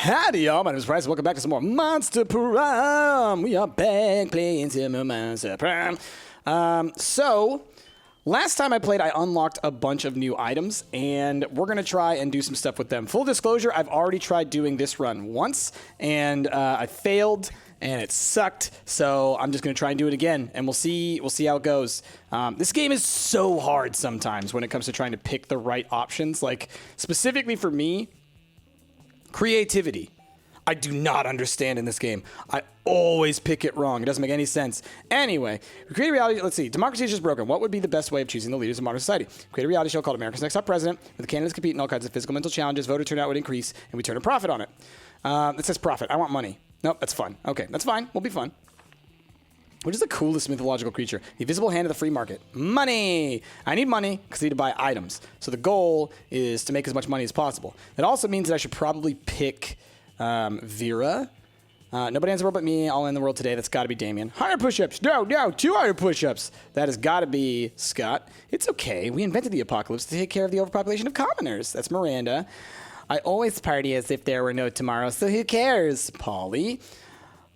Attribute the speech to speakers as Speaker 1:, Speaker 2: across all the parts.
Speaker 1: Howdy, y'all. My name is Bryce. Welcome back to some more Monster Prom. We are back playing some Monster Prom. So, last time I played, I unlocked a bunch of new items, and we're going to try and do some stuff with them. Full disclosure, I've already tried doing this run once, and I failed, and it sucked, so I'm just going to try and do it again, and we'll see how it goes. This game is so hard sometimes when it comes to trying to pick the right options. Like, specifically for me, creativity. I do not understand in this game. I always pick it wrong. It doesn't make any sense. Anyway, create a reality. Let's see. Democracy is just broken. What would be the best way of choosing the leaders of modern society? Create a reality show called America's Next Top President, where the candidates compete in all kinds of physical, mental challenges. Voter turnout would increase, and we turn a profit on it. It says profit. I want money. Nope, that's fun. Okay, that's fine. We'll be fun. Which is the coolest mythological creature? The invisible hand of the free market. Money! I need money because I need to buy items. So the goal is to make as much money as possible. That also means that I should probably pick Vera. Nobody has a world but me, all in the world today. That's got to be Damien. Higher push-ups. No, 2 higher push-ups. That has got to be Scott. It's okay. We invented the apocalypse to take care of the overpopulation of commoners. That's Miranda. I always party as if there were no tomorrow, so who cares? Polly.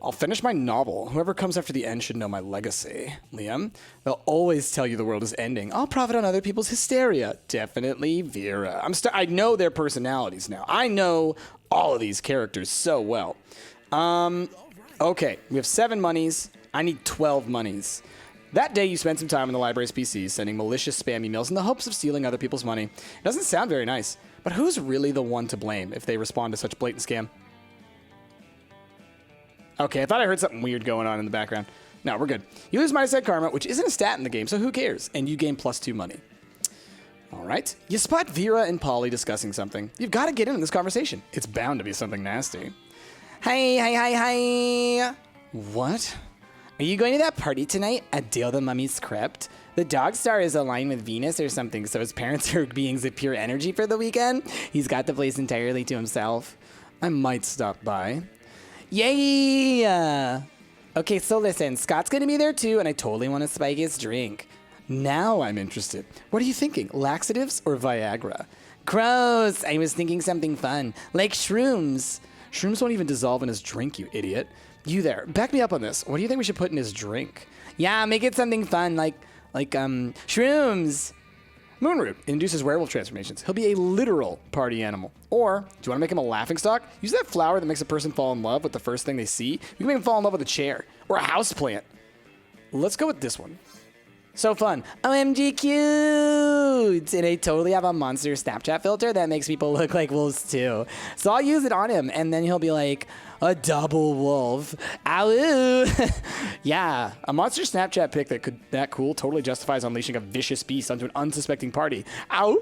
Speaker 1: I'll finish my novel. Whoever comes after the end should know my legacy. Liam. They'll always tell you the world is ending. I'll profit on other people's hysteria. Definitely Vera. I know their personalities now. I know all of these characters so well. Okay, we have 7 monies. I need 12 monies. That day, you spent some time on the library's PCs sending malicious spam emails in the hopes of stealing other people's money. It doesn't sound very nice, but who's really the one to blame if they respond to such blatant scam? Okay, I thought I heard something weird going on in the background. No, we're good. You lose -10 karma, which isn't a stat in the game, so who cares? And you gain +2 money. All right. You spot Vera and Polly discussing something. You've got to get in on this conversation. It's bound to be something nasty. Hi. What? Are you going to that party tonight? Adele the Mummy's crypt? The dog star is aligned with Venus or something, so his parents are beings of pure energy for the weekend. He's got the place entirely to himself. I might stop by. Yay! Okay, so listen, Scott's gonna be there too, and I totally want to spike his drink. Now I'm interested. What are you thinking, laxatives or Viagra? Gross! I was thinking something fun, like shrooms. Shrooms won't even dissolve in his drink, you idiot. You there, back me up on this. What do you think we should put in his drink? Yeah, make it something fun, like shrooms. Moonroot induces werewolf transformations. He'll be a literal party animal. Or, do you want to make him a laughingstock? Use that flower that makes a person fall in love with the first thing they see. You can make him fall in love with a chair. Or a houseplant. Let's go with this one. So fun. OMG cute! And I totally have a monster Snapchat filter that makes people look like wolves too. So I'll use it on him, and then he'll be like, a double wolf. Ow! Yeah, a monster Snapchat pic that cool totally justifies unleashing a vicious beast onto an unsuspecting party. Ow!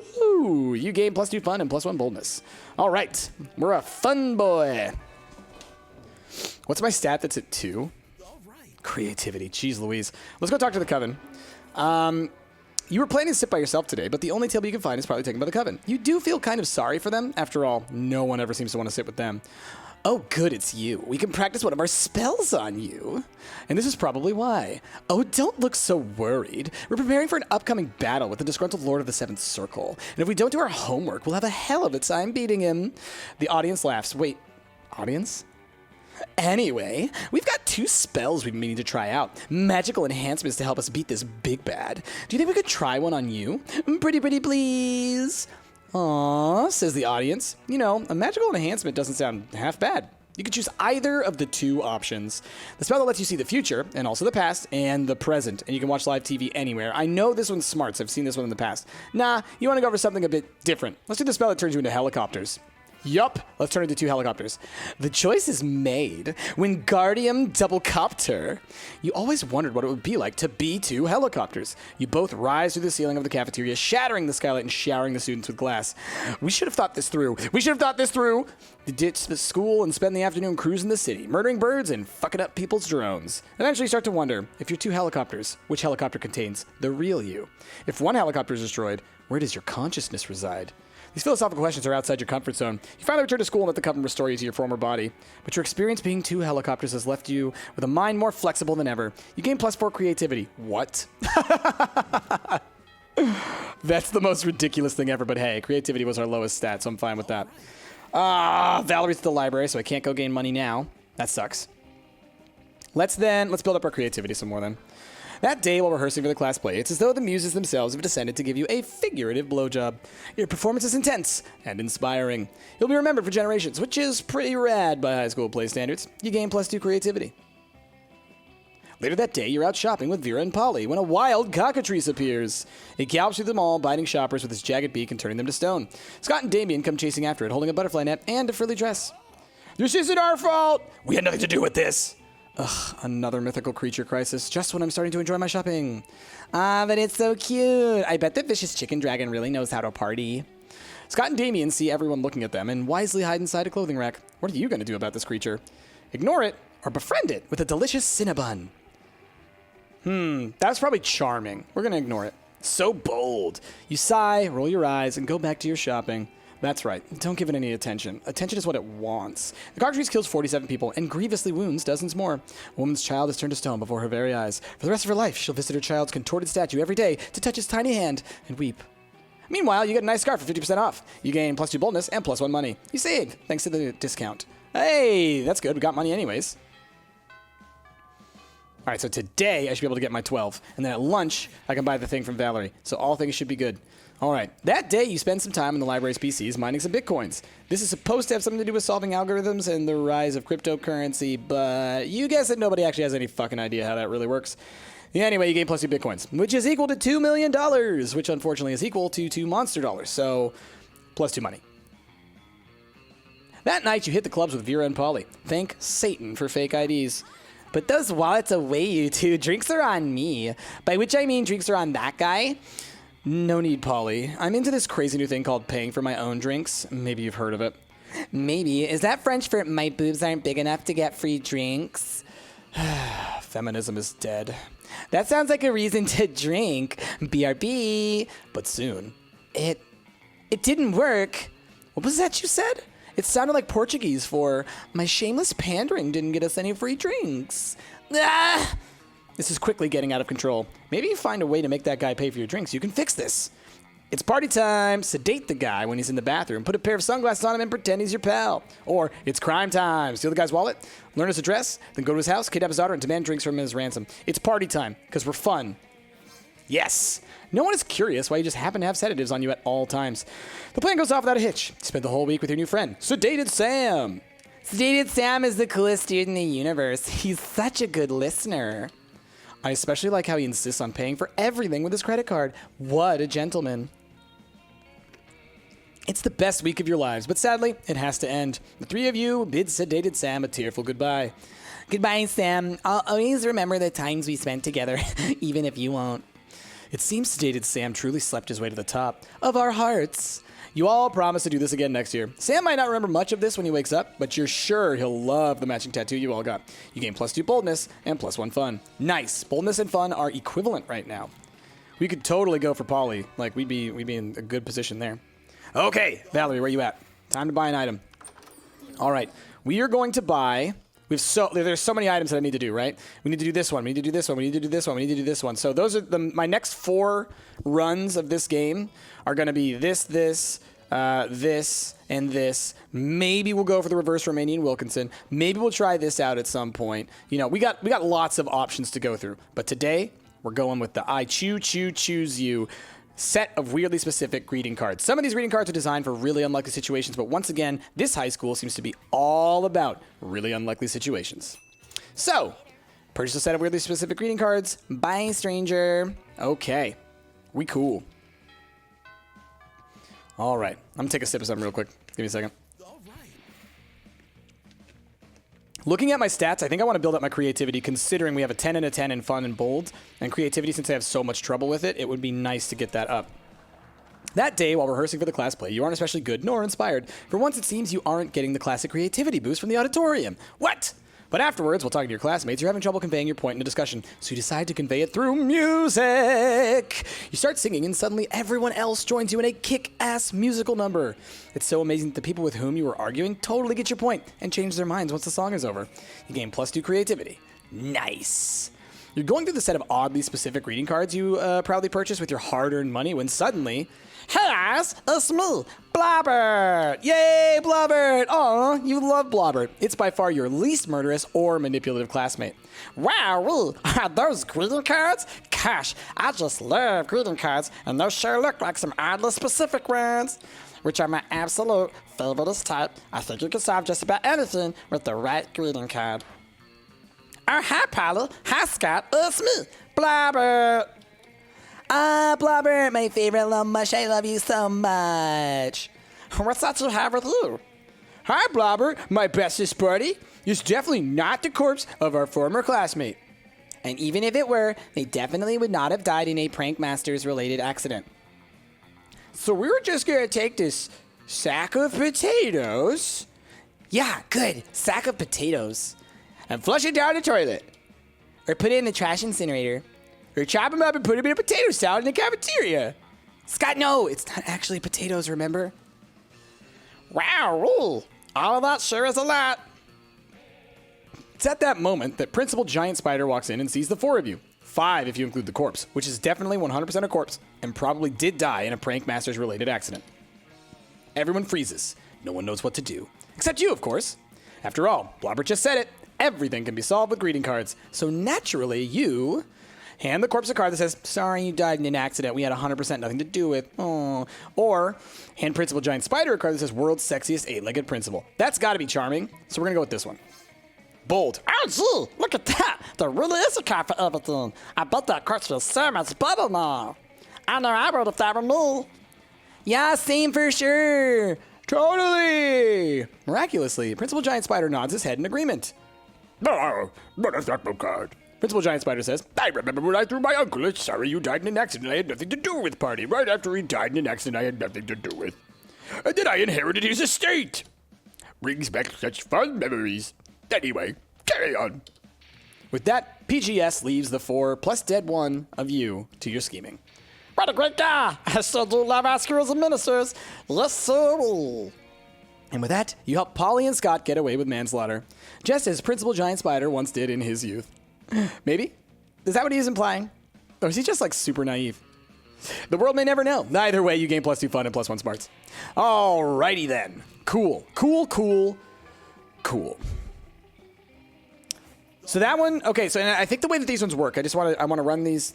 Speaker 1: You gain +2 fun and +1 boldness. All right, we're a fun boy. What's my stat that's at 2? Creativity. Jeez Louise. Let's go talk to the Coven. You were planning to sit by yourself today, but the only table you can find is probably taken by the Coven. You do feel kind of sorry for them. After all, no one ever seems to want to sit with them. Oh, good, it's you. We can practice one of our spells on you. And this is probably why. Oh, don't look so worried. We're preparing for an upcoming battle with the disgruntled Lord of the Seventh Circle. And if we don't do our homework, we'll have a hell of a time beating him. The audience laughs. Wait, audience? Anyway, we've got 2 spells we've been meaning to try out. Magical enhancements to help us beat this big bad. Do you think we could try one on you? Pretty please. Aww, says the audience. You know, a magical enhancement doesn't sound half bad. You can choose either of the 2 options. The spell that lets you see the future, and also the past, and the present, and you can watch live TV anywhere. I know this one's smart, so I've seen this one in the past. Nah, you want to go for something a bit different. Let's do the spell that turns you into helicopters. Yup, let's turn into 2 helicopters. The choice is made. Wingardium Doublecopter. You always wondered what it would be like to be 2 helicopters. You both rise through the ceiling of the cafeteria, shattering the skylight and showering the students with glass. We should have thought this through. You ditch the school and spend the afternoon cruising the city, murdering birds and fucking up people's drones. Eventually you start to wonder, if you're 2 helicopters, which helicopter contains the real you? If one helicopter is destroyed, where does your consciousness reside? These philosophical questions are outside your comfort zone. You finally return to school and let the Coven restore you to your former body. But your experience being 2 helicopters has left you with a mind more flexible than ever. You gain +4 creativity. What? That's the most ridiculous thing ever, but hey, creativity was our lowest stat, so I'm fine with that. Valerie's at the library, so I can't go gain money now. That sucks. Let's build up our creativity some more then. That day while rehearsing for the class play, it's as though the muses themselves have descended to give you a figurative blowjob. Your performance is intense and inspiring. You'll be remembered for generations, which is pretty rad by high school play standards. You gain +2 creativity. Later that day, you're out shopping with Vera and Polly when a wild cockatrice appears. It gallops through the mall, biting shoppers with its jagged beak and turning them to stone. Scott and Damien come chasing after it, holding a butterfly net and a frilly dress. This isn't our fault! We had nothing to do with this! Ugh, another mythical creature crisis, just when I'm starting to enjoy my shopping. But it's so cute. I bet the vicious chicken dragon really knows how to party. Scott and Damien see everyone looking at them and wisely hide inside a clothing rack. What are you going to do about this creature? Ignore it or befriend it with a delicious Cinnabon. That's probably charming. We're going to ignore it. So bold. You sigh, roll your eyes, and go back to your shopping. That's right. Don't give it any attention. Attention is what it wants. The cockatrice kills 47 people and grievously wounds dozens more. A woman's child is turned to stone before her very eyes. For the rest of her life, she'll visit her child's contorted statue every day to touch his tiny hand and weep. Meanwhile, you get a nice scarf for 50% off. You gain +2 boldness and +1 money. You save, thanks to the discount. Hey, that's good. We got money anyways. All right, so today I should be able to get my 12. And then at lunch, I can buy the thing from Valerie. So all things should be good. All right, that day you spend some time in the library's PCs mining some bitcoins. This is supposed to have something to do with solving algorithms and the rise of cryptocurrency, but you guess that nobody actually has any fucking idea how that really works. Yeah, anyway, you gain +2 bitcoins, which is equal to $2 million, which unfortunately is equal to 2 monster dollars, so +2 money. That night you hit the clubs with Vera and Polly. Thank Satan for fake IDs. Put those wallets away, you two. Drinks are on me. By which I mean drinks are on that guy. No need, Polly. I'm into this crazy new thing called paying for my own drinks. Maybe you've heard of it. Maybe. Is that French for my boobs aren't big enough to get free drinks? Feminism is dead. That sounds like a reason to drink. BRB. But soon. It didn't work. What was that you said? It sounded like Portuguese for, my shameless pandering didn't get us any free drinks. Ah! This is quickly getting out of control. Maybe you find a way to make that guy pay for your drinks. You can fix this. It's party time. Sedate the guy when he's in the bathroom. Put a pair of sunglasses on him and pretend he's your pal. Or it's crime time. Steal the guy's wallet, learn his address, then go to his house, kidnap his daughter, and demand drinks from him as ransom. It's party time, because we're fun. Yes. No one is curious why you just happen to have sedatives on you at all times. The plan goes off without a hitch. You spend the whole week with your new friend, Sedated Sam. Sedated Sam is the coolest dude in the universe. He's such a good listener. I especially like how he insists on paying for everything with his credit card. What a gentleman. It's the best week of your lives, but sadly, it has to end. The three of you bid Sedated Sam a tearful goodbye. Goodbye, Sam. I'll always remember the times we spent together, even if you won't. It seems Sedated Sam truly slept his way to the top of our hearts. You all promise to do this again next year. Sam might not remember much of this when he wakes up, but you're sure he'll love the matching tattoo you all got. You gain +2 boldness and +1 fun. Nice. Boldness and fun are equivalent right now. We could totally go for Polly. Like, we'd be in a good position there. Okay, Valerie, where you at? Time to buy an item. All right, we are going to buy... There's so many items that I need to do, right? We need to do this one. We need to do this one. We need to do this one. We need to do this one. So those are my next 4 runs of this game are going to be this, and this. Maybe we'll go for the reverse Romanian Wilkinson. Maybe we'll try this out at some point. You know, we got lots of options to go through. But today we're going with the I choose you set of weirdly specific greeting cards. Some of these greeting cards are designed for really unlikely situations, but once again, this high school seems to be all about really unlikely situations. So, purchase a set of weirdly specific greeting cards. Bye, stranger. Okay. We cool. All right. I'm going to take a sip of something real quick. Give me a second. Looking at my stats, I think I want to build up my creativity, considering we have a 10 and a 10 in fun and bold. And creativity, since I have so much trouble with it, it would be nice to get that up. That day, while rehearsing for the class play, you aren't especially good nor inspired. For once, it seems you aren't getting the classic creativity boost from the auditorium. What? But afterwards, while talking to your classmates, you're having trouble conveying your point in a discussion, so you decide to convey it through music. You start singing, and suddenly everyone else joins you in a kick-ass musical number. It's so amazing that the people with whom you were arguing totally get your point and change their minds once the song is over. You gain +2 creativity. Nice. You're going through the set of oddly specific greeting cards you proudly purchased with your hard-earned money when suddenly, hey guys, it's me, Blobert! Yay, Blobert! Aw, you love Blobert. It's by far your least murderous or manipulative classmate.
Speaker 2: Wow, are those greeting cards? Gosh, I just love greeting cards, and those sure look like some oddly specific ones, which are my absolute favorite type. I think you can solve just about anything with the right greeting card. Oh, hi, Polly. Hi, Scott. It's me, Blobert.
Speaker 1: Blobert, my favorite little mush. I love you so much.
Speaker 2: What's that you have with you?
Speaker 1: Hi, Blobert, my bestest buddy. It's definitely not the corpse of our former classmate. And even if it were, they definitely would not have died in a prank Masterz related accident. So we were just gonna take this sack of potatoes. Yeah, good. Sack of potatoes. And flush it down the toilet. Or put it in the trash incinerator. Or chop them up and put them in a potato salad in the cafeteria. Scott, no, it's not actually potatoes, remember?
Speaker 2: Wow, all of that sure is a lot.
Speaker 1: It's at that moment that Principal Giant Spider walks in and sees the four of you. 5 if you include the corpse, which is definitely 100% a corpse, and probably did die in a prank Masterz related accident. Everyone freezes. No one knows what to do. Except you, of course. After all, Blobert just said it. Everything can be solved with greeting cards. So naturally, you hand the corpse a card that says, sorry you died in an accident. We had 100% nothing to do with. Oh. Or hand Principal Giant Spider a card that says, world's sexiest 8-legged principal. That's got to be charming. So we're going to go with this one. Bold.
Speaker 2: Oh, gee, look at that. There really is a card for everything. I bet that corpse feels so much better now. I know I would if that were me.
Speaker 1: Yeah, same for sure. Totally. Miraculously, Principal Giant Spider nods his head in agreement.
Speaker 3: No, what is that card?
Speaker 1: Principal Giant Spider says,
Speaker 3: I remember when I threw my uncle a sorry you died in an accident I had nothing to do with party. Right after he died in an accident I had nothing to do with. And then I inherited his estate. Brings back such fun memories. Anyway, carry on.
Speaker 1: With that, PGS leaves the 4 plus dead 1 of you to your scheming.
Speaker 2: What a great guy. I still do love our schools and ministers. Yes, sir.
Speaker 1: And with that, you help Polly and Scott get away with manslaughter, just as Principal Giant Spider once did in his youth. Maybe? Is that what he's implying? Or is he just like super naive? The world may never know. Either way, you gain +2 fun and +1 smarts. Alrighty then. Cool. So that one, okay, so and I think the way that these ones work, I want to run this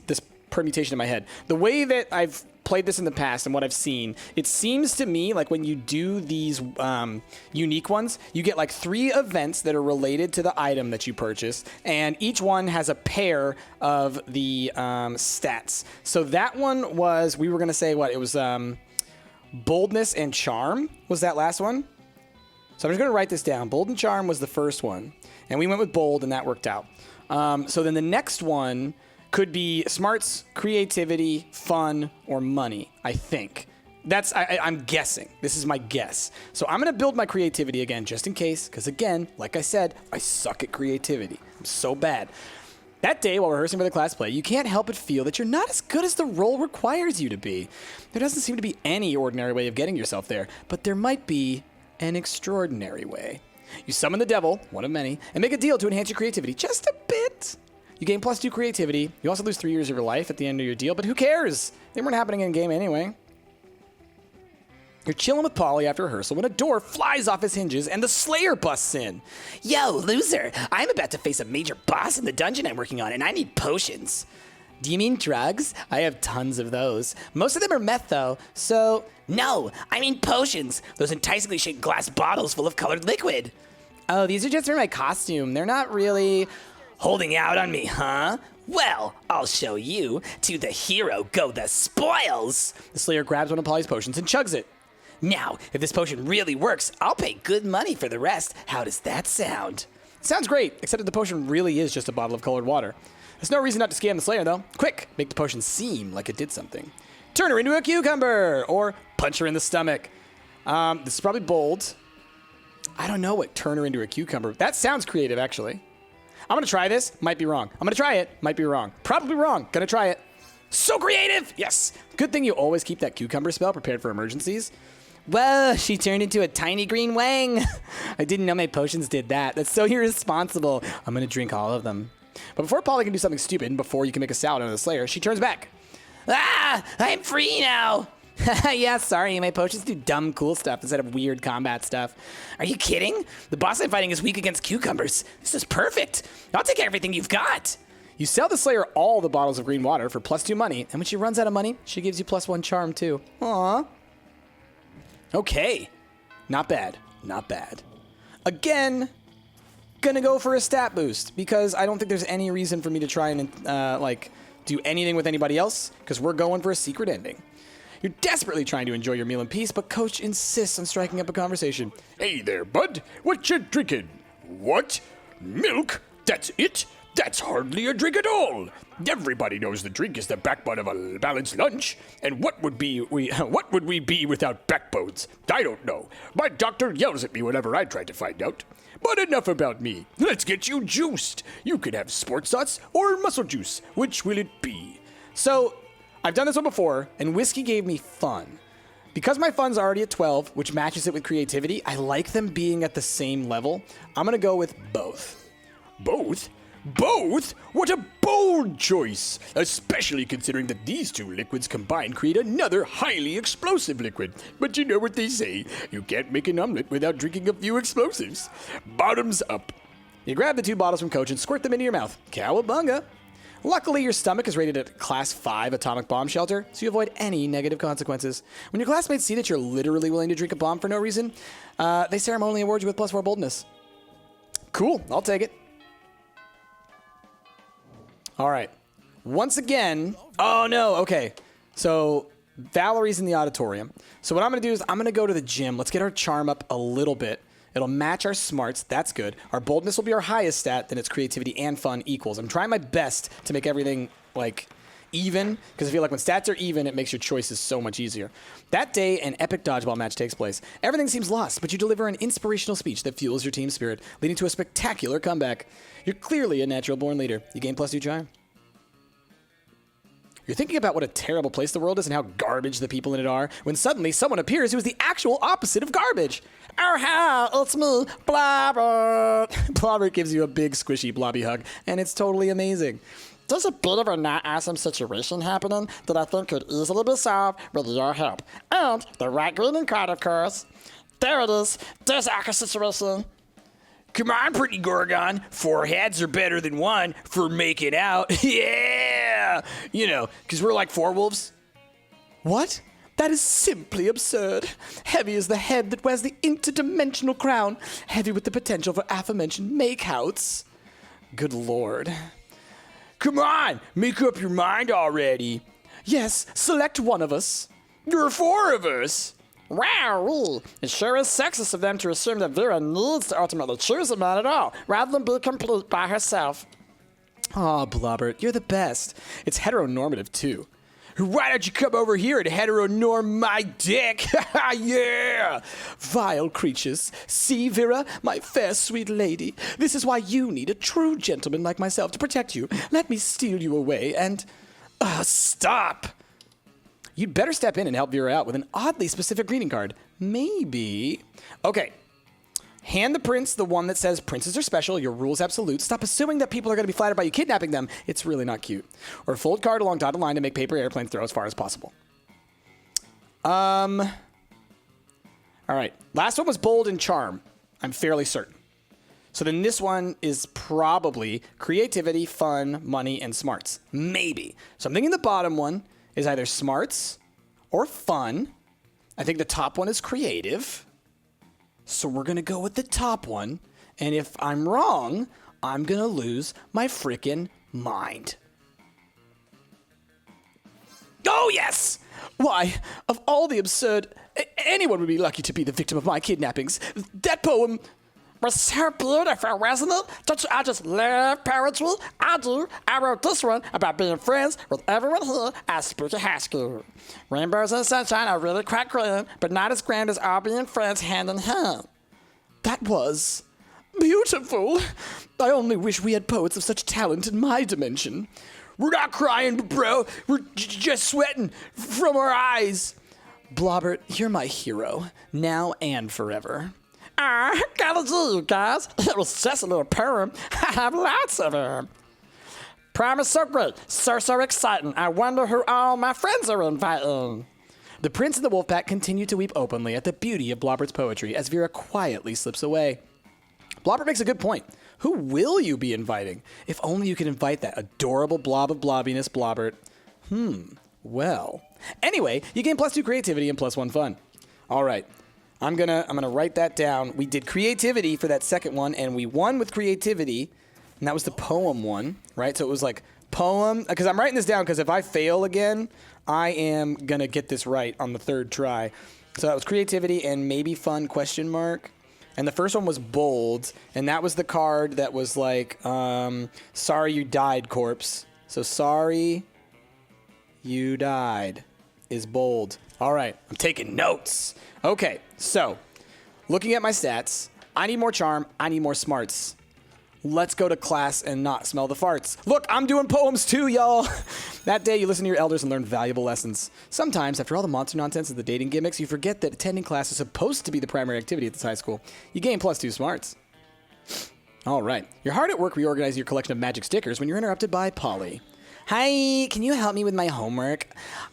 Speaker 1: permutation in my head. The way that I've played this in the past and what I've seen, it seems to me like when you do these unique ones, you get like 3 events that are related to the item that you purchased, and each one has a pair of the stats. So that one was, we were going to say what? It was boldness and charm was that last one. So I'm just going to write this down. Bold and charm was the first one, and we went with bold, and that worked out. So then the next one could be smarts, creativity, fun, or money, I think. I'm guessing. This is my guess. So I'm going to build my creativity again, just in case, because again, like I said, I suck at creativity. I'm so bad. That day, while rehearsing for the class play, you can't help but feel that you're not as good as the role requires you to be. There doesn't seem to be any ordinary way of getting yourself there, but there might be an extraordinary way. You summon the devil, one of many, and make a deal to enhance your creativity just a bit. You gain +2 creativity. You also lose 3 years of your life at the end of your deal, but who cares? They weren't happening in game anyway. You're chilling with Polly after rehearsal when a door flies off his hinges and the Slayer busts in.
Speaker 4: Yo, loser, I'm about to face a major boss in the dungeon I'm working on, and I need potions.
Speaker 1: Do you mean drugs? I have tons of those. Most of them are meth, though, so...
Speaker 4: No, I mean potions. Those enticingly shaped glass bottles full of colored liquid.
Speaker 1: Oh, these are just for my costume. They're not really...
Speaker 4: Holding out on me, huh? Well, I'll show you. To the hero go the spoils.
Speaker 1: The Slayer grabs one of Polly's potions and chugs it.
Speaker 4: Now, if this potion really works, I'll pay good money for the rest. How does that sound?
Speaker 1: Sounds great, except that the potion really is just a bottle of colored water. There's no reason not to scam the Slayer, though. Quick, make the potion seem like it did something. Turn her into a cucumber, or punch her in the stomach. This is probably bold. I don't know what turn her into a cucumber. That sounds creative, actually. I'm gonna try this. Might be wrong. I'm gonna try it. Might be wrong. Probably wrong. Gonna try it. So creative! Yes! Good thing you always keep that cucumber spell prepared for emergencies. Whoa, she turned into a tiny green wang. I didn't know my potions did that. That's so irresponsible. I'm gonna drink all of them. But before Polly can do something stupid and before you can make a salad out of the Slayer, she turns back.
Speaker 4: Ah, I'm free now.
Speaker 1: Yeah, sorry, my potions do dumb cool stuff instead of weird combat stuff.
Speaker 4: Are you kidding? The boss I'm fighting is weak against cucumbers. This is perfect. I'll take everything you've got.
Speaker 1: You sell the Slayer all the bottles of green water for +2 money, and when she runs out of money, she gives you +1 charm too. Aww. Okay. Not bad. Not bad. Again, gonna go for a stat boost because I don't think there's any reason for me to try and do anything with anybody else because we're going for a secret ending. You're desperately trying to enjoy your meal in peace, but Coach insists on striking up a conversation.
Speaker 3: Hey there, bud. What you drinking? What? Milk? That's it? That's hardly a drink at all. Everybody knows the drink is the backbone of a balanced lunch. And what would we be without backbones? I don't know. My doctor yells at me whenever I try to find out. But enough about me. Let's get you juiced. You can have sports nuts or muscle juice. Which will it be?
Speaker 1: So, I've done this one before, and whiskey gave me fun. Because my fun's already at 12, which matches it with creativity, I like them being at the same level. I'm gonna go with both.
Speaker 3: Both? Both? What a bold choice! Especially considering that these two liquids combined create another highly explosive liquid. But you know what they say, you can't make an omelet without drinking a few explosives. Bottoms up.
Speaker 1: You grab the 2 bottles from Coach and squirt them into your mouth. Cowabunga! Luckily, your stomach is rated at Class 5 atomic bomb shelter, so you avoid any negative consequences. When your classmates see that you're literally willing to drink a bomb for no reason, they ceremonially award you with +4 boldness. Cool, I'll take it. All right. Once again, oh no, okay. So Valerie's in the auditorium. So what I'm going to do is I'm going to go to the gym. Let's get our charm up a little bit. It'll match our smarts. That's good. Our boldness will be our highest stat. Then it's creativity and fun equals. I'm trying my best to make everything even because I feel like when stats are even, it makes your choices so much easier. That day, an epic dodgeball match takes place. Everything seems lost, but you deliver an inspirational speech that fuels your team spirit, leading to a spectacular comeback. You're clearly a natural-born leader. You gain +2 charm. You're thinking about what a terrible place the world is and how garbage the people in it are, when suddenly someone appears who is the actual opposite of garbage. Oh, hi, it's me, Blobert. Blobert gives you a big, squishy, blobby hug, and it's totally amazing.
Speaker 2: There's a bit of a not awesome situation happening that I think could easily be solved with your help. And the right greeting card, of course. There it is. There's our situation.
Speaker 4: Come on, pretty Gorgon. 4 heads are better than 1 for making out. Yeah! You know, because we're like 4 wolves.
Speaker 1: What? That is simply absurd. Heavy is the head that wears the interdimensional crown, heavy with the potential for aforementioned makeouts. Good lord.
Speaker 4: Come on, make up your mind already.
Speaker 1: Yes, select one of us.
Speaker 4: There are 4 of us.
Speaker 2: Wow, it sure is sexist of them to assume that Vera needs to ultimately choose a man at all, rather than be complete by herself.
Speaker 1: Aw, Blobert, you're the best. It's heteronormative, too.
Speaker 4: Why don't you come over here and heteronorm my dick? Yeah!
Speaker 1: Vile creatures. See, Vera, my fair, sweet lady. This is why you need a true gentleman like myself to protect you. Let me steal you away and...
Speaker 4: Stop!
Speaker 1: You'd better step in and help Vera out with an oddly specific greeting card. Maybe. Okay. Hand the prince the one that says princes are special, your rule's absolute. Stop assuming that people are going to be flattered by you kidnapping them. It's really not cute. Or fold card along dotted line to make paper airplanes throw as far as possible. All right. Last one was bold and charm. I'm fairly certain. So then this one is probably creativity, fun, money, and smarts. Maybe. So I'm thinking the bottom one is either smarts or fun. I think the top one is creative. So we're going to go with the top one. And if I'm wrong, I'm going to lose my frickin' mind. Oh, yes! Why, of all the absurd... anyone would be lucky to be the victim of my kidnappings. That poem...
Speaker 2: was so beautiful, wasn't it? Don't you, I just love poetry? I do. I wrote this one about being friends with everyone here at Spooky High School. Rainbows and sunshine are really quite grand, but not as grand as all being friends hand in hand.
Speaker 1: That was beautiful. I only wish we had poets of such talent in my dimension.
Speaker 4: We're not crying, bro. We're just sweating from our eyes.
Speaker 1: Blobert, you're my hero, now and forever.
Speaker 2: Gotta do, you guys. It was just a little poem. I have lots of them. Prom is so great, so exciting. I wonder who all my friends are inviting.
Speaker 1: The prince and the wolf pack continue to weep openly at the beauty of Blobert's poetry as Vera quietly slips away. Blobert makes a good point. Who will you be inviting? If only you could invite that adorable blob of blobbiness, Blobert. Well. Anyway, you gain +2 creativity and +1 fun. All right. I'm gonna write that down. We did creativity for that second one, and we won with creativity, and that was the poem one, right? So it was like poem, because I'm writing this down because if I fail again, I am gonna get this right on the third try. So that was creativity and maybe fun question mark. And the first one was bold, and that was the card that was like, sorry you died, corpse. So sorry you died is bold. All right, I'm taking notes. Okay, so looking at my stats, I need more charm, I need more smarts. Let's go to class and not smell the farts. Look, I'm doing poems too, y'all. That day, you listen to your elders and learn valuable lessons. Sometimes, after all the monster nonsense and the dating gimmicks, you forget that attending class is supposed to be the primary activity at this high school. You gain +2 smarts. All right. You're hard at work reorganizing your collection of magic stickers when you're interrupted by Polly. Hi, can you help me with my homework?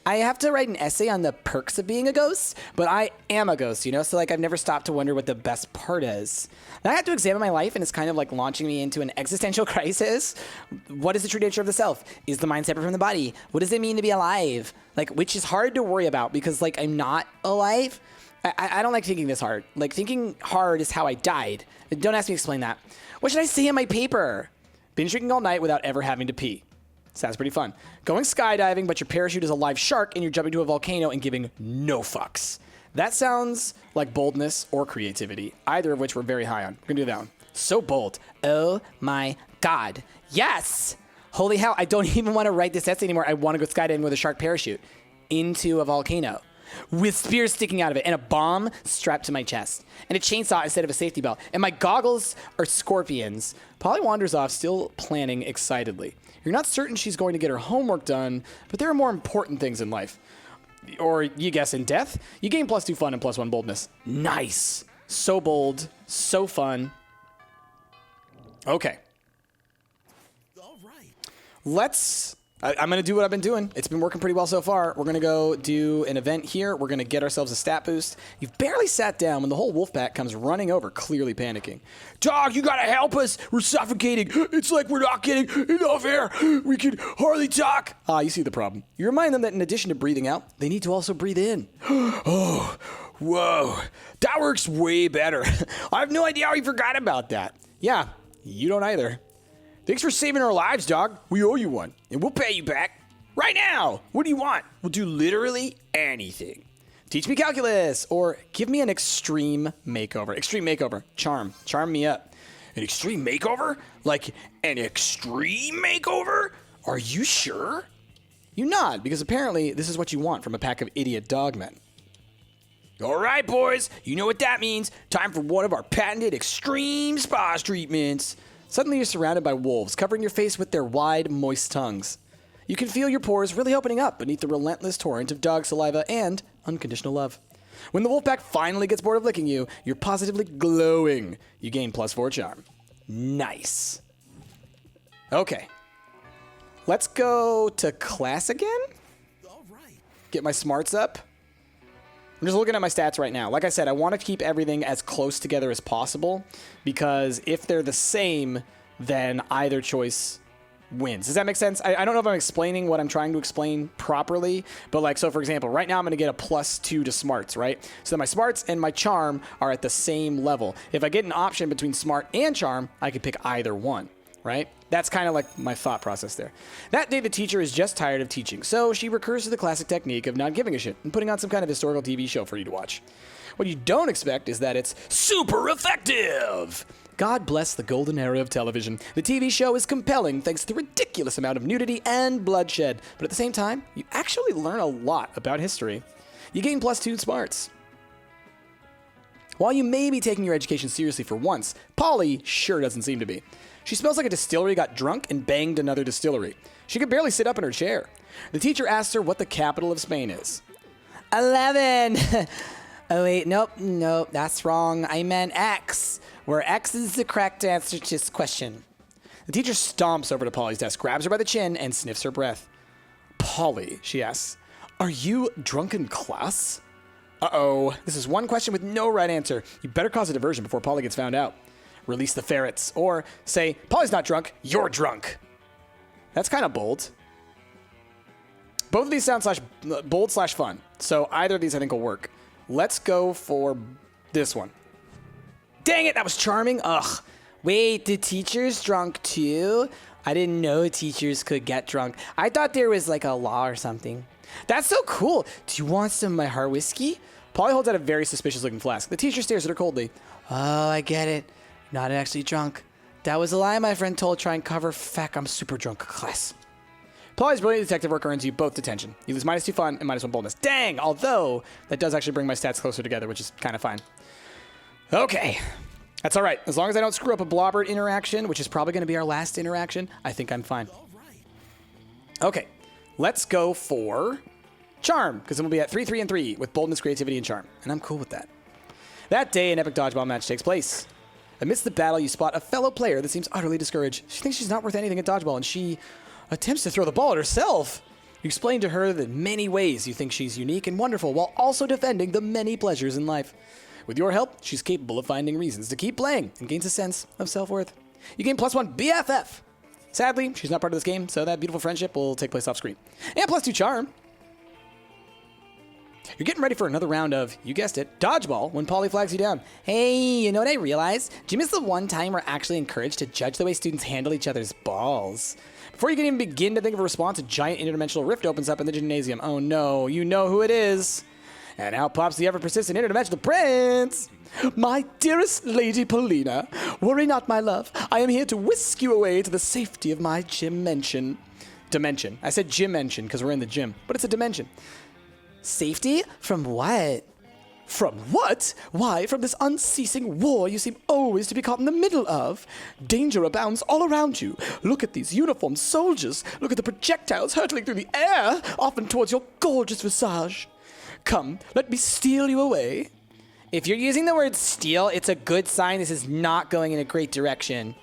Speaker 1: I have to write an essay on the perks of being a ghost, but I am a ghost, you know? So, I've never stopped to wonder what the best part is. Now I have to examine my life, and it's kind of like launching me into an existential crisis. What is the true nature of the self? Is the mind separate from the body? What does it mean to be alive? Which is hard to worry about because, I'm not alive. I don't like thinking this hard. Thinking hard is how I died. Don't ask me to explain that. What should I say in my paper? Binge drinking all night without ever having to pee. Sounds pretty fun. Going skydiving, but your parachute is a live shark and you're jumping to a volcano and giving no fucks. That sounds like boldness or creativity, either of which we're very high on. We're gonna do that one. So bold. Oh my God. Yes! Holy hell, I don't even want to write this essay anymore. I want to go skydiving with a shark parachute into a volcano with spears sticking out of it and a bomb strapped to my chest and a chainsaw instead of a safety belt. And my goggles are scorpions. Polly wanders off, still planning excitedly. You're not certain she's going to get her homework done, but there are more important things in life. Or you guess in death, you gain +2 fun and +1 boldness. Nice. So bold, so fun. Okay.
Speaker 5: All right.
Speaker 1: I'm going to do what I've been doing. It's been working pretty well so far. We're going to go do an event here. We're going to get ourselves a stat boost. You've barely sat down when the whole wolf pack comes running over, clearly panicking.
Speaker 4: Dog, you gotta help us. We're suffocating. It's like we're not getting enough air. We can hardly talk.
Speaker 1: You see the problem. You remind them that in addition to breathing out, they need to also breathe in.
Speaker 4: Oh, whoa. That works way better. I have no idea how you forgot about that.
Speaker 1: Yeah, you don't either.
Speaker 4: Thanks for saving our lives, dog. We owe you one, and we'll pay you back right now. What do you want? We'll do literally anything.
Speaker 1: Teach me calculus, or give me an extreme makeover. Extreme makeover. Charm. Charm me up.
Speaker 4: An extreme makeover? Like an extreme makeover? Are you sure?
Speaker 1: You nod, because apparently this is what you want from a pack of idiot dogmen.
Speaker 4: All right, boys. You know what that means. Time for one of our patented extreme spa treatments.
Speaker 1: Suddenly you're surrounded by wolves, covering your face with their wide, moist tongues. You can feel your pores really opening up beneath the relentless torrent of dog saliva and unconditional love. When the wolf pack finally gets bored of licking you, you're positively glowing. You gain +4 charm. Nice. Okay. Let's go to class again?
Speaker 5: All right.
Speaker 1: Get my smarts up. I'm just looking at my stats right now. Like I said, I want to keep everything as close together as possible because if they're the same, then either choice wins. Does that make sense? I don't know if I'm explaining what I'm trying to explain properly, but so for example, right now I'm going to get a +2 to smarts, right? So my smarts and my charm are at the same level. If I get an option between smart and charm, I could pick either one. Right? That's kind of like my thought process there. That day, the teacher is just tired of teaching, so she recurs to the classic technique of not giving a shit and putting on some kind of historical TV show for you to watch. What you don't expect is that it's
Speaker 4: super effective.
Speaker 1: God bless the golden era of television. The TV show is compelling thanks to the ridiculous amount of nudity and bloodshed, but at the same time, you actually learn a lot about history. You gain +2 smarts. While you may be taking your education seriously for once, Polly sure doesn't seem to be. She smells like a distillery got drunk and banged another distillery. She could barely sit up in her chair. The teacher asks her what the capital of Spain is. 11. Oh, wait, nope, that's wrong. I meant X, where X is the correct answer to this question. The teacher stomps over to Polly's desk, grabs her by the chin, and sniffs her breath. Polly, she asks, are you drunk in class? Uh-oh. This is one question with no right answer. You better cause a diversion before Polly gets found out. Release the ferrets. Or say, Polly's not drunk, you're drunk. That's kind of bold. Both of these sound bold/fun. So either of these I think will work. Let's go for this one. Dang it, that was charming. Ugh. Wait, the teacher's drunk too? I didn't know teachers could get drunk. I thought there was like a law or something. That's so cool. Do you want some of my heart whiskey? Polly holds out a very suspicious looking flask. The teacher stares at her coldly. Oh, I get it. Not actually drunk. That was a lie my friend told to try and cover fact I'm super drunk class. Polly's brilliant detective work earns you both detention. You lose -2 fun and -1 boldness. Dang, although that does actually bring my stats closer together, which is kind of fine. Okay. That's all right. As long as I don't screw up a Blobert interaction, which is probably going to be our last interaction, I think I'm fine. Okay. Let's go for Charm, because then we'll be at 3, 3, and 3 with boldness, creativity, and charm. And I'm cool with that. That day, an epic dodgeball match takes place. Amidst the battle, you spot a fellow player that seems utterly discouraged. She thinks she's not worth anything at dodgeball, and she attempts to throw the ball at herself. You explain to her that in many ways you think she's unique and wonderful, while also defending the many pleasures in life. With your help, she's capable of finding reasons to keep playing and gains a sense of self-worth. You gain +1 BFF. Sadly, she's not part of this game, so that beautiful friendship will take place off screen. And +2 charm. You're getting ready for another round of, you guessed it, dodgeball when Polly flags you down. Hey, you know what I realized? Gym is the one time we're actually encouraged to judge the way students handle each other's balls. Before you can even begin to think of a response, a giant interdimensional rift opens up in the gymnasium. Oh no, you know who it is. And out pops the ever-persistent interdimensional prince. My dearest Lady Paulina, worry not, my love. I am here to whisk you away to the safety of my gym-mention. Dimension. I said gym-mention because we're in the gym, but it's a dimension. Safety? From what? From what? Why, from this unceasing war you seem always to be caught in the middle of. Danger abounds all around you. Look at these uniformed soldiers. Look at the projectiles hurtling through the air, often towards your gorgeous visage. Come, let me steal you away. If you're using the word steal, it's a good sign this is not going in a great direction.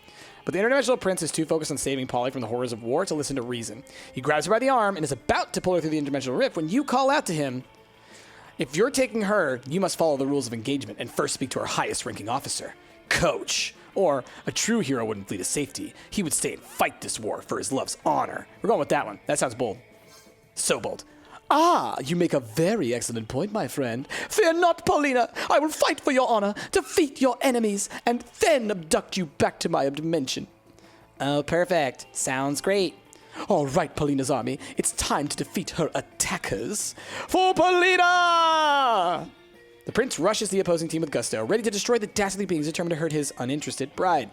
Speaker 1: But the interdimensional prince is too focused on saving Polly from the horrors of war to listen to reason. He grabs her by the arm and is about to pull her through the interdimensional rift when you call out to him. If you're taking her, you must follow the rules of engagement and first speak to our highest ranking officer, Coach. Or, a true hero wouldn't flee to safety. He would stay and fight this war for his love's honor. We're going with that one. That sounds bold. So bold. Ah, you make a very excellent point, my friend. Fear not, Paulina. I will fight for your honor, defeat your enemies, and then abduct you back to my dimension. Oh, perfect. Sounds great. All right, Paulina's army. It's time to defeat her attackers. For Paulina! The prince rushes the opposing team with gusto, ready to destroy the dastardly beings determined to hurt his uninterested bride.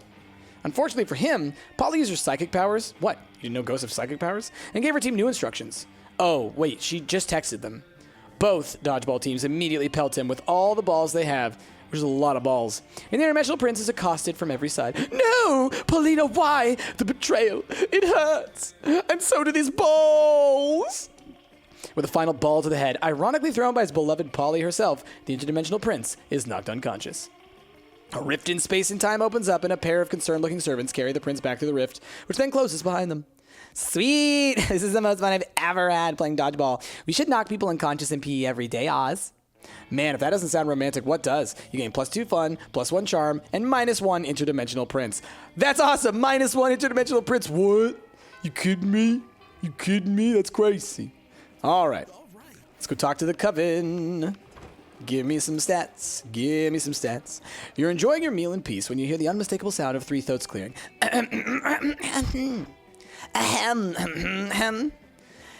Speaker 1: Unfortunately for him, Polly used her psychic powers. What? You didn't know ghosts have psychic powers? And gave her team new instructions. Oh, wait, she just texted them. Both dodgeball teams immediately pelt him with all the balls they have, which is a lot of balls. And the interdimensional prince is accosted from every side. No! Paulina, why? The betrayal. It hurts. And so do these balls. With a final ball to the head, ironically thrown by his beloved Polly herself, the interdimensional prince is knocked unconscious. A rift in space and time opens up, and a pair of concerned-looking servants carry the prince back through the rift, which then closes behind them. Sweet! This is the most fun I've ever had playing dodgeball. We should knock people unconscious in PE every day, Oz. Man, if that doesn't sound romantic, what does? You gain +2 fun, +1 charm, and -1 interdimensional prince. That's awesome! -1 interdimensional prince. What? You kidding me? You kidding me? That's crazy. All right. Let's go talk to the coven. Give me some stats. Give me some stats. You're enjoying your meal in peace when you hear the unmistakable sound of three throats clearing. Ahem.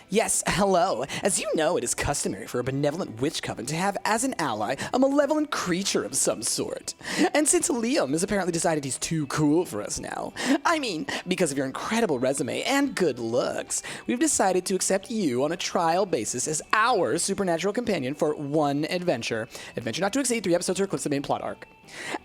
Speaker 1: Yes, hello. As you know, it is customary for a benevolent witch coven to have as an ally a malevolent creature of some sort. And since Liam has apparently decided he's too cool for us now, I mean, because of your incredible resume and good looks, we've decided to accept you on a trial basis as our supernatural companion for one adventure. Adventure not to exceed 3 episodes or eclipse the main plot arc.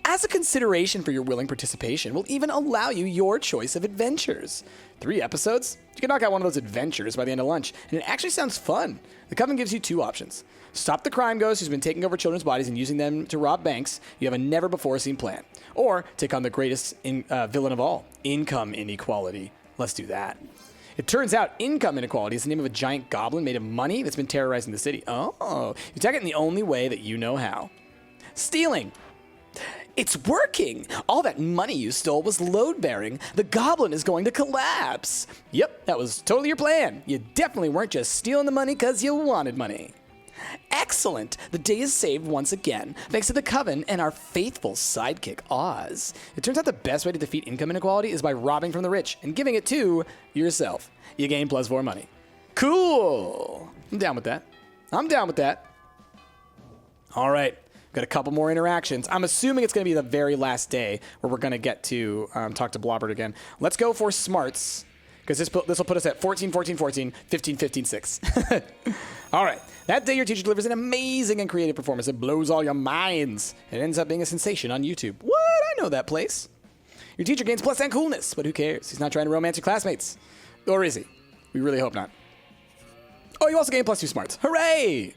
Speaker 1: As a consideration for your willing participation, we'll even allow you your choice of adventures. 3 episodes? You can knock out one of those adventures by the end of lunch, and it actually sounds fun. The Coven gives you 2 options. Stop the crime ghost who's been taking over children's bodies and using them to rob banks. You have a never-before-seen plan. Or take on the greatest villain of all, income inequality. Let's do that. It turns out income inequality is the name of a giant goblin made of money that's been terrorizing the city. Oh, you attack it in the only way that you know how. Stealing. It's working! All that money you stole was load-bearing. The goblin is going to collapse. Yep, that was totally your plan. You definitely weren't just stealing the money because you wanted money. Excellent! The day is saved once again, thanks to the Coven and our faithful sidekick, Oz. It turns out the best way to defeat income inequality is by robbing from the rich and giving it to yourself. You gain +4 money. Cool! I'm down with that. All right. Got a couple more interactions. I'm assuming it's going to be the very last day where we're going to get to talk to Blobert again. Let's go for smarts, because this will put us at 14, 14, 14, 15, 15, 6. All right. That day, your teacher delivers an amazing and creative performance that blows all your minds. It ends up being a sensation on YouTube. What? I know that place. Your teacher gains +10 coolness, but who cares? He's not trying to romance your classmates. Or is he? We really hope not. Oh, you also gain +2 smarts. Hooray!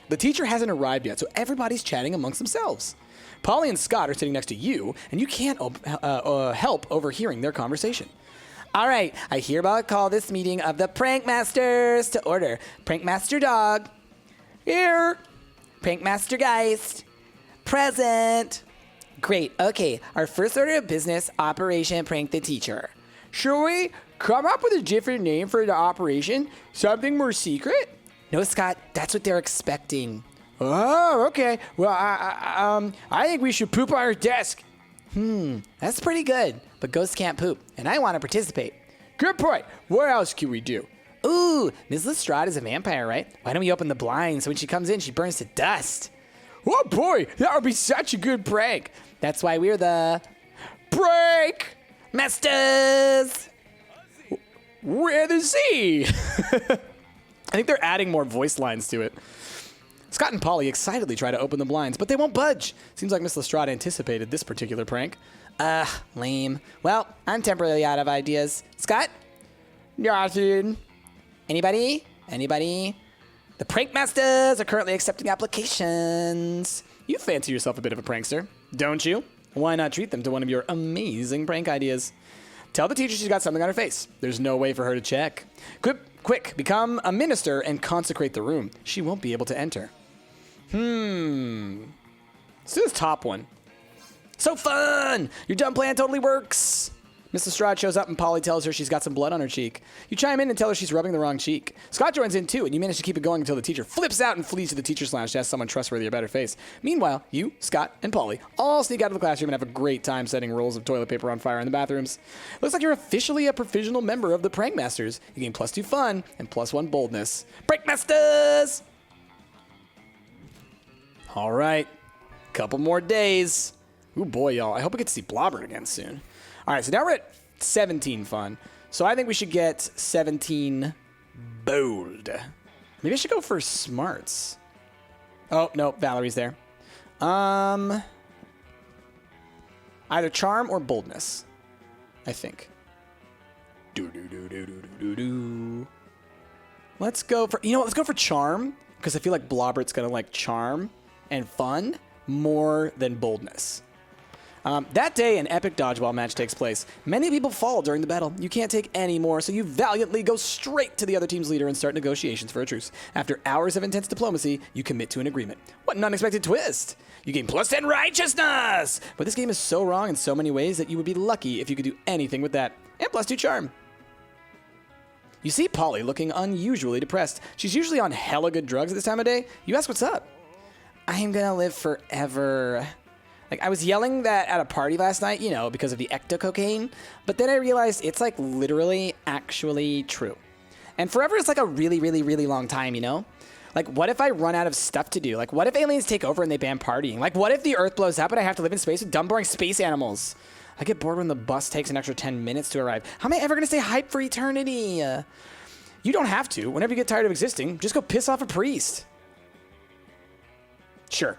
Speaker 1: The teacher hasn't arrived yet, so everybody's chatting amongst themselves. Polly and Scott are sitting next to you, and you can't help overhearing their conversation. All right, I hereby call this meeting of the Prank Masters to order. Prank Master Dog. Here. Prank Master Geist. Present. Great, okay, our first order of business, Operation Prank the Teacher. Should we come up with a different name for the operation? Something more secret? No, Scott, that's what they're expecting. Oh, okay. Well, I think we should poop on our desk. That's pretty good, but ghosts can't poop, and I want to participate. Good point. What else can we do? Ooh, Ms. Lestrade is a vampire, right? Why don't we open the blinds so when she comes in, she burns to dust? Oh boy, that would be such a good prank. That's why we're the Prank Masters. We're the Z. I think they're adding more voice lines to it. Scott and Polly excitedly try to open the blinds, but they won't budge. Seems like Miss Lestrade anticipated this particular prank. Lame. Well, I'm temporarily out of ideas. Scott? Nothing. Anybody? The Prank Masters are currently accepting applications. You fancy yourself a bit of a prankster, don't you? Why not treat them to one of your amazing prank ideas? Tell the teacher she's got something on her face. There's no way for her to check. Quick, become a minister and consecrate the room. She won't be able to enter. Let's do this top one. So fun! Your dumb plan totally works. Miss Lestrade shows up and Polly tells her she's got some blood on her cheek. You chime in and tell her she's rubbing the wrong cheek. Scott joins in too, and you manage to keep it going until the teacher flips out and flees to the teacher's lounge to ask someone trustworthy a better face. Meanwhile, you, Scott, and Polly all sneak out of the classroom and have a great time setting rolls of toilet paper on fire in the bathrooms. Looks like you're officially a provisional member of the Prank Masters. You gain +2 fun and +1 boldness. Prank Masters! All right, couple more days. Ooh boy, y'all. I hope we get to see Blobert again soon. All right, so now we're at 17 fun. So I think we should get 17 bold. Maybe I should go for smarts. Oh, no, Valerie's there. Either charm or boldness, I think. Let's go for, let's go for charm, because I feel like Blobert's going to like charm and fun more than boldness. That day, an epic dodgeball match takes place. Many people fall during the battle. You can't take any more, so you valiantly go straight to the other team's leader and start negotiations for a truce. After hours of intense diplomacy, you commit to an agreement. What an unexpected twist! You gain +10 righteousness! But this game is so wrong in so many ways that you would be lucky if you could do anything with that. And +2 charm. You see Polly looking unusually depressed. She's usually on hella good drugs at this time of day. You ask what's up. I am gonna live forever. Like, I was yelling that at a party last night, because of the ecto-cocaine, but then I realized it's, like, literally actually true. And forever is, like, a really, really, really long time, Like, what if I run out of stuff to do? Like, what if aliens take over and they ban partying? Like, what if the Earth blows up and I have to live in space with dumb, boring space animals? I get bored when the bus takes an extra 10 minutes to arrive. How am I ever going to stay hyped for eternity? You don't have to. Whenever you get tired of existing, just go piss off a priest. Sure.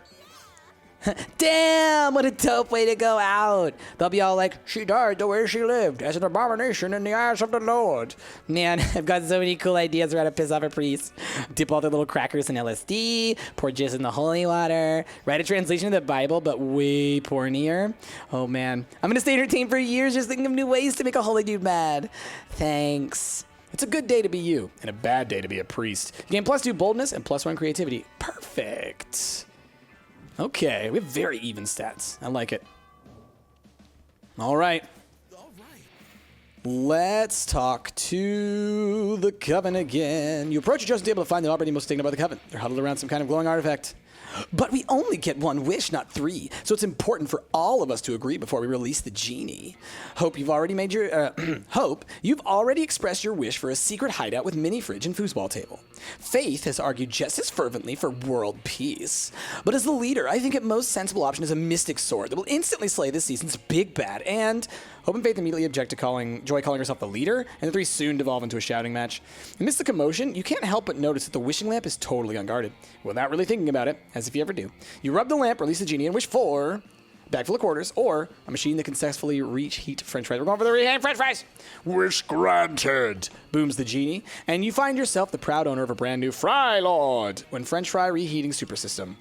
Speaker 1: Damn, what a dope way to go out. They'll be all like, she died the way she lived, as an abomination in the eyes of the Lord. Man, I've got so many cool ideas for how to piss off a priest. Dip all their little crackers in LSD, pour jizz in the holy water, write a translation of the Bible, but way pornier. Oh man, I'm gonna stay entertained for years just thinking of new ways to make a holy dude mad. Thanks.
Speaker 4: It's a good day to be you, and a bad day to be a priest. You gain +2 boldness and +1 creativity. Perfect. Okay, we have very even stats. I like it. All right.
Speaker 5: All right.
Speaker 4: Let's talk to the Coven again. You approach your chosen table to find them already most taken by the Coven. They're huddled around some kind of glowing artifact. But we only get one wish, not 3. So it's important for all of us to agree before we release the genie. Hope you've already expressed your wish for a secret hideout with mini fridge and foosball table. Faith has argued just as fervently for world peace. But as the leader, I think a most sensible option is a mystic sword that will instantly slay this season's big bad. And Hope and Faith immediately object to Joy calling herself the leader, and the 3 soon devolve into a shouting match. Amidst the commotion, you can't help but notice that the wishing lamp is totally unguarded. Without really thinking about it, as if you ever do, you rub the lamp, release the genie, and wish for a bag full of quarters, or a machine that can successfully reach heat french fries. We're going for the reheat french fries!
Speaker 3: Wish granted.
Speaker 4: Booms the genie, and you find yourself the proud owner of a brand new Fry Lord when French fry reheating super system.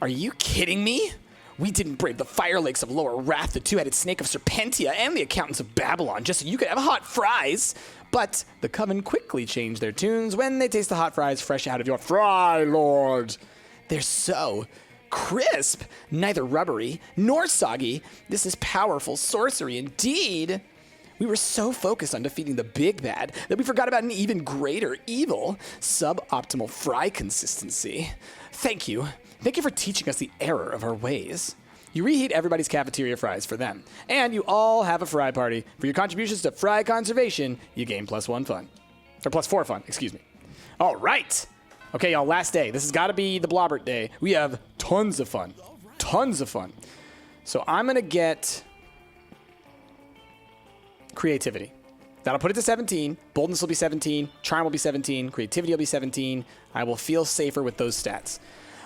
Speaker 4: Are you kidding me? We didn't brave the fire lakes of Lower Wrath, the two-headed snake of Serpentia, and the accountants of Babylon just so you could have hot fries. But the Coven quickly changed their tunes when they taste the hot fries fresh out of your Fry Lord. They're so crisp, neither rubbery nor soggy. This is powerful sorcery indeed. We were so focused on defeating the big bad that we forgot about an even greater evil, suboptimal fry consistency. Thank you. Thank you for teaching us the error of our ways. You reheat everybody's cafeteria fries for them, and you all have a fry party. For your contributions to fry conservation, you gain +1 fun. Or +4 fun, excuse me. All right. Okay, y'all, last day. This has got to be the Blobert day. We have tons of fun. Tons of fun. So I'm going to get creativity. That'll put it to 17. Boldness will be 17. Charm will be 17. Creativity will be 17. I will feel safer with those stats.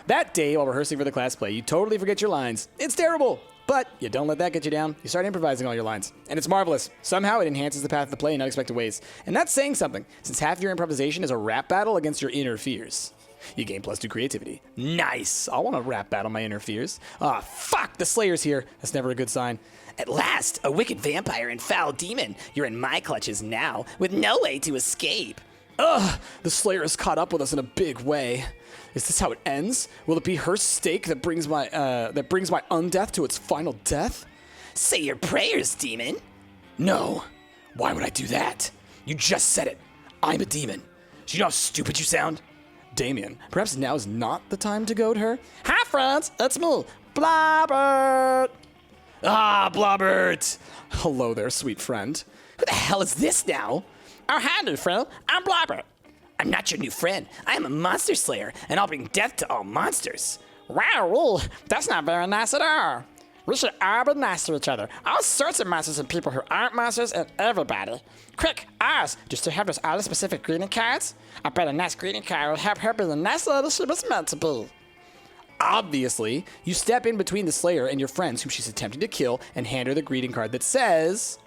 Speaker 4: That day, while rehearsing for the class play, you totally forget your lines. It's terrible, but you don't let that get you down. You start improvising all your lines, and it's marvelous. Somehow it enhances the path of the play in unexpected ways. And that's saying something, since half your improvisation is a rap battle against your inner fears. You gain +2 creativity. Nice! I want to rap battle my inner fears. Ah, fuck! The Slayer's here. That's never a good sign.
Speaker 1: At last, a wicked vampire and foul demon. You're in my clutches now, with no way to escape.
Speaker 4: Ugh! The Slayer has caught up with us in a big way. Is this how it ends? Will it be her stake that brings my undeath to its final death?
Speaker 1: Say your prayers, demon.
Speaker 4: No. Why would I do that? You just said it. I'm a demon. Do you know how stupid you sound? Damien, perhaps now is not the time to goad her?
Speaker 2: Hi, friends. It's me, Blobert.
Speaker 4: Ah, Blobert! Hello there, sweet friend.
Speaker 1: Who the hell is this now?
Speaker 2: Oh, hi, new friend. I'm Blobert.
Speaker 1: I'm not your new friend. I am a monster slayer, and I'll bring death to all monsters.
Speaker 2: Wow, that's not very nice at all. We should all be nice to each other. All sorts of monsters and people who aren't monsters and everybody. Quick, Oz, just to have those other specific greeting cards? I bet a nice greeting card will help her be the nice lady she was meant to be.
Speaker 4: Obviously, you step in between the Slayer and your friends whom she's attempting to kill and hand her the greeting card that says,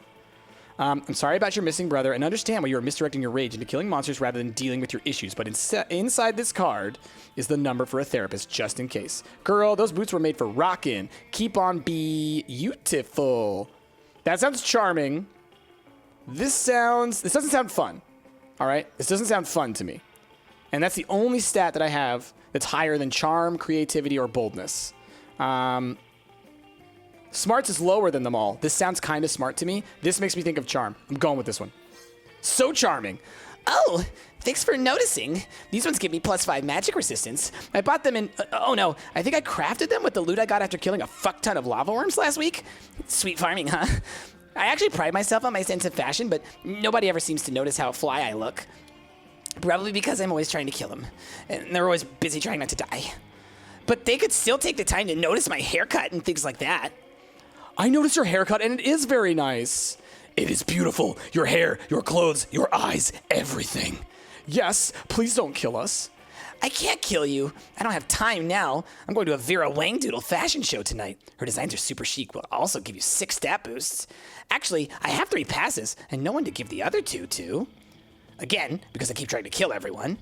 Speaker 4: I'm sorry about your missing brother and understand why you are misdirecting your rage into killing monsters rather than dealing with your issues, but inside this card is the number for a therapist just in case. Girl, those boots were made for rockin'. Keep on beautiful. That sounds charming. This doesn't sound fun. All right? This doesn't sound fun to me. And that's the only stat that I have that's higher than charm, creativity, or boldness. Smarts is lower than them all. This sounds kind of smart to me. This makes me think of charm. I'm going with this one. So charming.
Speaker 1: Oh, thanks for noticing. These ones give me +5 magic resistance. I bought them in... oh no, I think I crafted them with the loot I got after killing a fuck ton of lava worms last week. Sweet farming, huh? I actually pride myself on my sense of fashion, but nobody ever seems to notice how fly I look. Probably because I'm always trying to kill them. And they're always busy trying not to die. But they could still take the time to notice my haircut and things like that.
Speaker 4: I noticed your haircut, and it is very nice. It is beautiful. Your hair, your clothes, your eyes, everything. Yes, please don't kill us.
Speaker 1: I can't kill you. I don't have time now. I'm going to a Vera Wangdoodle fashion show tonight. Her designs are super chic. Will also give you 6 stat boosts. Actually, I have 3 passes and no one to give the other 2 to. Again, because I keep trying to kill everyone.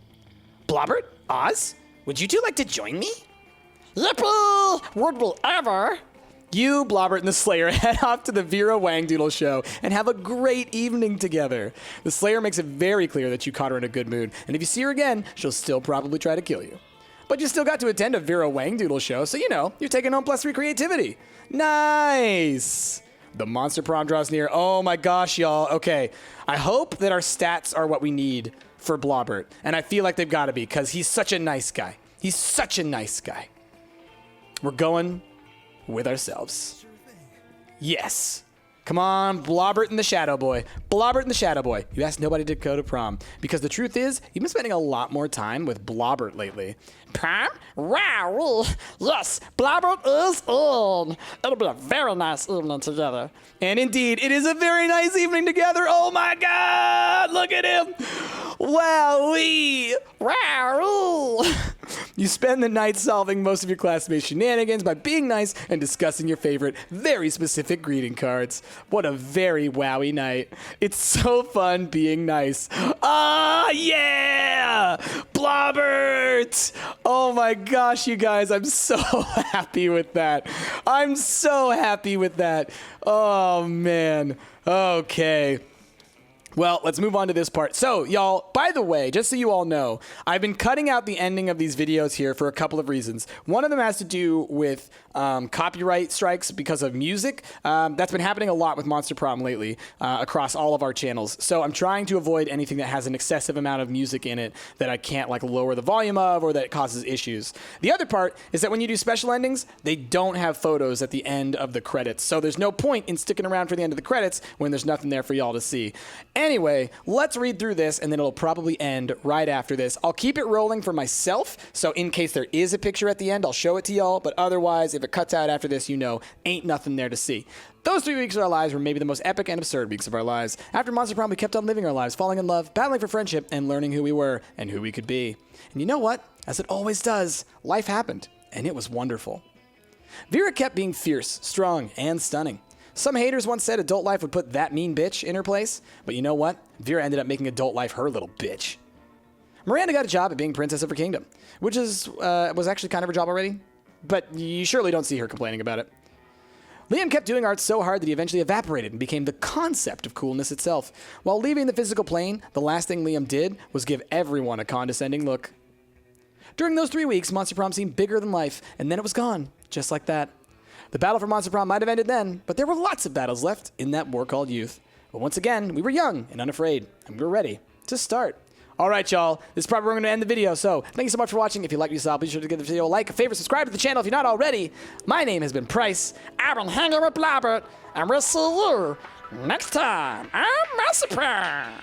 Speaker 1: Blobert, Oz, would you two like to join me?
Speaker 2: Yippee! Would we ever?
Speaker 4: You, Blobert, and the Slayer head off to the Vera Wangdoodle show and have a great evening together. The Slayer makes it very clear that you caught her in a good mood, and if you see her again, she'll still probably try to kill you. But you still got to attend a Vera Wangdoodle show, so you know, you're taking home +3 creativity. Nice! The Monster Prom draws near. Oh my gosh, y'all. Okay, I hope that our stats are what we need for Blobert, and I feel like they've got to be, because he's such a nice guy. He's such a nice guy. We're going with ourselves. Yes. Come on, Blobert and the Shadow Boy. Blobert and the Shadow Boy. You asked nobody to go to prom. Because the truth is, you've been spending a lot more time with Blobert lately.
Speaker 2: Prom? Wow, yes, Blobert is in. It'll be a very nice evening together.
Speaker 4: And indeed, it is a very nice evening together. Oh my God, look at him. Wowee.
Speaker 2: Wow.
Speaker 4: You spend the night solving most of your classmates' shenanigans by being nice and discussing your favorite, very specific greeting cards. What a very wowie night. It's so fun being nice. Ah, yeah! Blobert! Oh my gosh, you guys, I'm so happy with that. I'm so happy with that. Oh, man. Okay. Well, let's move on to this part. So, y'all, by the way, just so you all know, I've been cutting out the ending of these videos here for a couple of reasons. One of them has to do with copyright strikes because of music. That's been happening a lot with Monster Prom lately across all of our channels. So I'm trying to avoid anything that has an excessive amount of music in it that I can't like lower the volume of or that causes issues. The other part is that when you do special endings, they don't have photos at the end of the credits. So there's no point in sticking around for the end of the credits when there's nothing there for y'all to see. Anyway, let's read through this and then it'll probably end right after this. I'll keep it rolling for myself, so in case there is a picture at the end, I'll show it to y'all, but otherwise, if it cuts out after this, you know, ain't nothing there to see. Those 3 weeks of our lives were maybe the most epic and absurd weeks of our lives. After Monster Prom, we kept on living our lives, falling in love, battling for friendship, and learning who we were and who we could be. And you know what? As it always does, life happened, and it was wonderful. Vera kept being fierce, strong, and stunning. Some haters once said adult life would put that mean bitch in her place, but you know what? Vera ended up making adult life her little bitch. Miranda got a job at being princess of her kingdom, which was actually kind of her job already, but you surely don't see her complaining about it. Liam kept doing art so hard that he eventually evaporated and became the concept of coolness itself. While leaving the physical plane, the last thing Liam did was give everyone a condescending look. During those 3 weeks, Monster Prom seemed bigger than life, and then it was gone, just like that. The battle for Monster Prom might have ended then, but there were lots of battles left in that war called youth. But once again, we were young and unafraid, and we were ready to start. All right, y'all, this is probably where we're going to end the video, so thank you so much for watching. If you like what you saw, be sure to give the video a like, a favorite, subscribe to the channel if you're not already. My name has been Price.
Speaker 2: I've been hanging with Blobert, and we'll see you next time on Monster Prom.